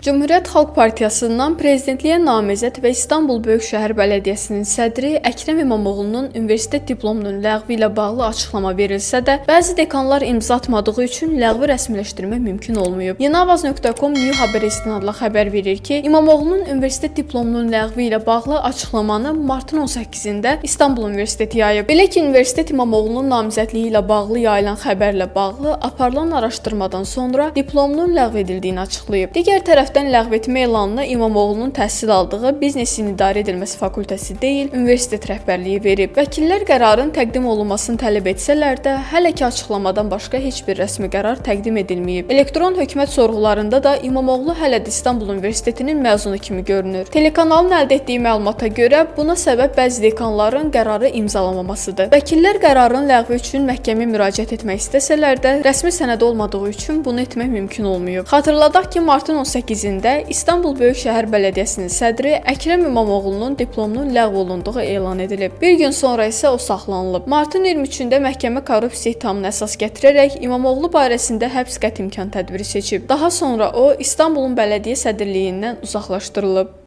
Cümhuriyyət Xalq Partiyasından prezidentliyə namizəd və İstanbul Böyükşəhər Bələdiyyəsinin sədri Əkrəm İmamoğlu'nun universitet diplomunun ləğvi ilə bağlı açıqlama verilsə də, bəzi dekanlar imza atmadığı üçün ləğvi rəsmiləşdirmək mümkün olmayıb. Yeniavaz.com New Haber istinadla xəbər verir ki, İmamoğlu'nun universitet diplomunun ləğvi ilə bağlı açıqlamanı martın 18-də İstanbul Universiteti yayıb. Belə ki, universitet İmamoğlu'nun namizədliyi ilə bağlı yayılan xəbərlə bağlı aparılan araşdırmadan sonra diplomunun ləğv edildiyini açıqlayıb. Digər tərəfdən ləğv etmə elanını İmamoğlu'nun təhsil aldığı Biznesin İdarə Edilməsi fakültəsi deyil, universitet rəhbərliyi verib. Vəkillər qərarın təqdim olunmasını tələb etsələr də, hələ ki açıqlamadan başqa heç bir rəsmi qərar təqdim edilməyib. Elektron hökumət sorğularında da İmamoğlu hələ də İstanbul Universitetinin məzunu kimi görünür. Telekanalın əldə etdiyi məlumata görə buna səbəb bəzi dekanların qərarı imzalamamasıdır. Vəkillər qərarın ləğvi üçün məhkəməyə müraciət etmək istəsələr də, rəsmi sənəd olmadığı üçün bunu etmək mümkün olmayıb. Xatırladaq ki, martın 18-də İstanbul Böyükşəhər Bələdiyyəsinin sədri Əkrəm İmamoğlu'nun diplomunun ləğv olunduğu elan edilib. Bir gün sonra isə o saxlanılıb. Martın 23-də məhkəmə korrupsiya ithamını əsas gətirərək İmamoğlu barəsində həbs qəti imkan tədbiri seçib. Daha sonra o İstanbulun bələdiyyə sədrliyindən uzaqlaşdırılıb.